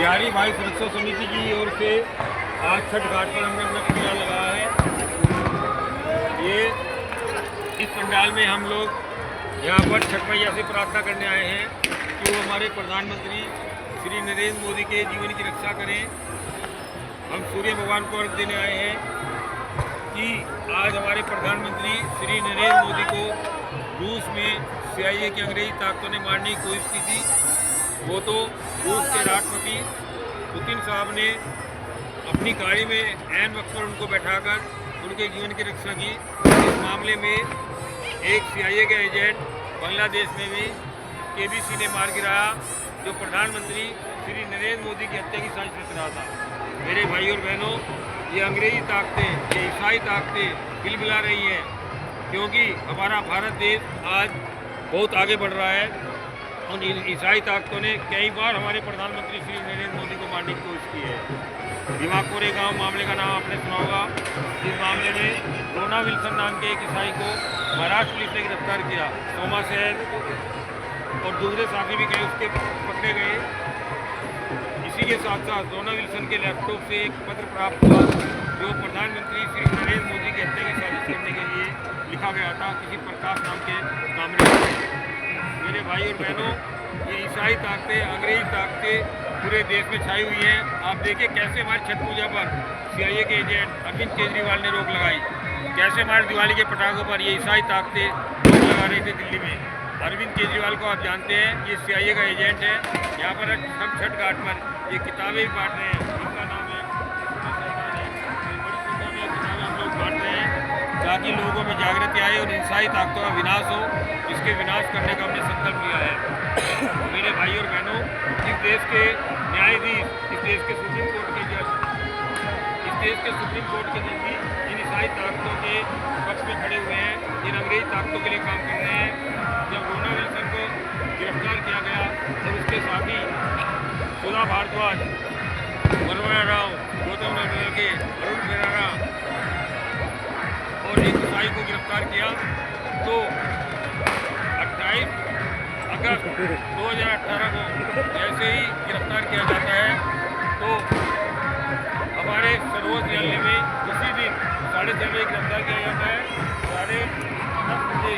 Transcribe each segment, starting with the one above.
बिहारी भाई सुरक्षा समिति की ओर से आज छठ घाट पर हमने अपना पंडाल लगाया है। ये इस पंडाल में हम लोग यहाँ पर छठ मैया से प्रार्थना करने आए हैं कि वो हमारे प्रधानमंत्री श्री नरेंद्र मोदी के जीवन की रक्षा करें। हम सूर्य भगवान को अर्घ देने आए हैं कि आज हमारे प्रधानमंत्री श्री नरेंद्र मोदी को रूस में CIA की अंग्रेजी ताकतों ने मारने की कोशिश की थी। वो तो रूस के राष्ट्रपति पुतिन साहब ने अपनी गाड़ी में ऐन वक्त पर उनको बैठाकर उनके जीवन की रक्षा की। इस मामले में एक CIA का एजेंट बांग्लादेश में भी KBC ने मार गिराया, जो प्रधानमंत्री श्री नरेंद्र मोदी की हत्या की साजिश रच रहा था। मेरे भाई और बहनों, ये अंग्रेजी ताकतें, ये ईसाई ताकतें बिलबिला रही हैं, क्योंकि हमारा भारत देश आज बहुत आगे बढ़ रहा है। उन ईसाई ताकतों ने कई बार हमारे प्रधानमंत्री श्री नरेंद्र मोदी को मारने की कोशिश की है। भीमाकोरे गांव मामले का नाम आपने सुना होगा। इस मामले में रोना विल्सन नाम के एक ईसाई को महाराष्ट्र पुलिस ने गिरफ्तार किया। सोमा शहर और दूसरे साथी भी कई उसके पकड़े गए। इसी के साथ साथ रोना विल्सन के लैपटॉप से एक पत्र प्राप्त हुआ, जो प्रधानमंत्री श्री नरेंद्र मोदी की हत्या की साजिश करने के लिए लिखा गया था, किसी प्रकाश नाम के कामरे। मेरे भाई और बहनों, ये ईसाई ताकतें, अंग्रेजी ताकतें पूरे देश में छाई हुई हैं। आप देखिए कैसे हमारी छठ पूजा पर CIA के एजेंट अरविंद केजरीवाल ने रोक लगाई, कैसे हमारे दिवाली के पटाखों पर ये ईसाई ताकतें रोक लगा रही थी दिल्ली में। अरविंद केजरीवाल को आप जानते हैं, ये CIA का एजेंट है। यहाँ पर हम छठ घाट पर ये किताबें भी बांट रहे हैं, इनका नाम है, बड़ी संख्या में किताबें हम लोग बांट रहे हैं ताकि लोगों में जागृति आए और ईसाई ताकतों का विनाश हो। इसके विनाश करने का हमने संकल्प लिया है। मेरे भाई और बहनों, इस देश के न्यायाधीश, इस देश के सुप्रीम कोर्ट के जज, इस देश के सुप्रीम कोर्ट के जज भी इन ईसाई ताकतों के पक्ष में खड़े हुए हैं, इन अंग्रेजी ताकतों के लिए काम कर रहे हैं। जब रोना विल्सन को गिरफ्तार किया गया और उसके साथी सुधा भारद्वाज, वरवरा राव, गौतम नगर के अरुण फेरारा और एक ईसाई को गिरफ्तार किया, तो 28 अगस्त 2018 को जैसे ही गिरफ्तार किया जाता है, तो हमारे सर्वोच्च न्यायालय में उसी दिन 6:30 बजे गिरफ्तार किया जाता है। 10:30 बजे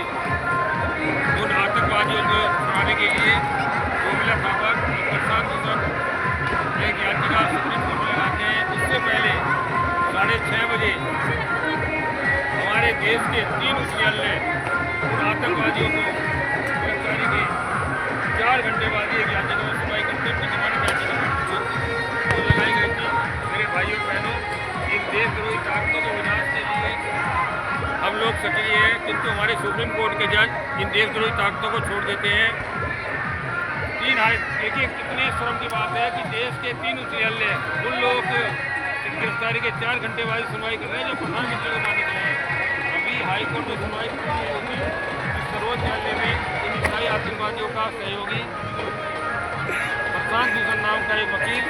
उन आतंकवादियों को छुड़ाने के लिए रोमिला थापर और प्रशांत भूषण एक याचिका सुप्रीम कोर्ट में लगाते हैं। उससे पहले 6:30 बजे हमारे देश के 3 उच्च न्यायालय उन आतंकवादियों को गिरफ्तारी के 4 घंटे बाद एक याचिका में सुनवाई करते हैं। जमानत याचिका तो लगाई गई थी। मेरे भाइयों और बहनों, इन देशद्रोही ताकतों के विनाश के लिए हम लोग सक्रिय हैं, किंतु हमारे सुप्रीम कोर्ट के जज इन देशद्रोही ताकतों को छोड़ देते हैं। देखिए कितने शर्म की बात है कि देश के 3 उच्च न्यायालय उन लोगों को गिरफ्तारी के 4 घंटे बाद सुनवाई कर रहे हैं जो प्रधानमंत्री को मानने के लिए। अभी हाईकोर्ट में सुनवाई पूरी होगी। सर्वोच्च न्यायालय में इन ईसाई आतंकवादियों का सहयोगी प्रशांत भूषण नाम का एक वकील,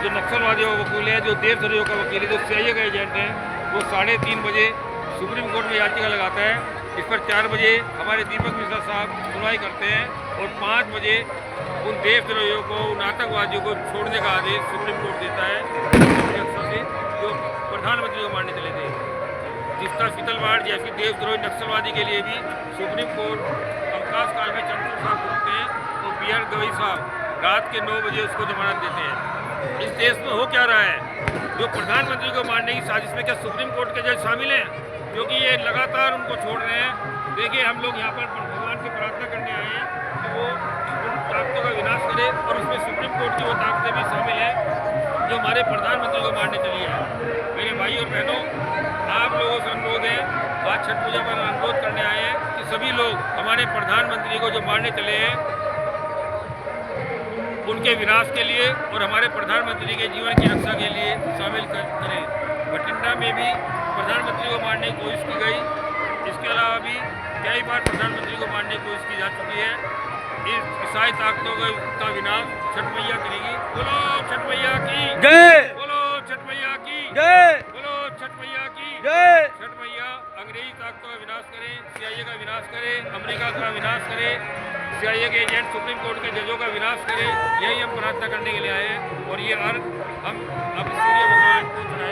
जो नक्सलवादियों का वकील है, जो देशद्रोहियों का वकील है, जो CIA का एजेंट है, वो 3:30 बजे सुप्रीम कोर्ट में याचिका लगाता है। इस पर 4 बजे हमारे दीपक मिश्रा साहब सुनवाई करते हैं और 5 बजे उन देशद्रोहियों को, उन आतंकवादियों को छोड़ने का आदेश सुप्रीम कोर्ट देता है, जो प्रधानमंत्री को मारने चले थे। जिसका शीतलवाड़ जैसी देशद्रोही नक्सलवादी के लिए भी सुप्रीम कोर्ट अवकाश काल में चंद्रचूड़ साहब रुकते हैं और BR गवई साहब रात के 9 बजे उसको जमानत देते हैं। इस देश में हो क्या रहा है? जो प्रधानमंत्री को मारने की साजिश में क्या सुप्रीम कोर्ट के जज शामिल हैं? क्योंकि ये लगातार उनको छोड़ रहे हैं। देखिए, हम लोग यहाँ पर भगवान से प्रार्थना करने आए हैं कि वो उन ताकतों का विनाश करे, और उसमें सुप्रीम कोर्ट की वो ताकतें भी शामिल हैं जो हमारे प्रधानमंत्री को मारने चली है। मेरे भाई और बहनों, आप लोगों से अनुरोध है, आज छठ पूजा पर अनुरोध करने आए हैं कि सभी लोग हमारे प्रधानमंत्री को जो मारने चले हैं, उनके विनाश के लिए और हमारे प्रधानमंत्री के जीवन की रक्षा के लिए शामिल करें। बठिंडा में भी प्रधानमंत्री को मारने की कोशिश की गई। इसके अलावा भी कई बार प्रधानमंत्री को मारने की कोशिश की जा चुकी है। इस ईसाई ताकतों का विनाश छठ मैया करेगी। बोलो छठ मैया की जय, बोलो छठ मैया की जय, बोलो छठ मैया की जय। छठ मैया अंग्रेजी ताकतों का विनाश विनाश करे, CIA का विनाश करे, अमेरिका का विनाश करे, CIA के एजेंट सुप्रीम कोर्ट के जजों का विनाश करे। यही हम प्रार्थना करने के लिए आए हैं और ये अर्घ हम अब सूर्य भगवान को चढ़ाएंगे।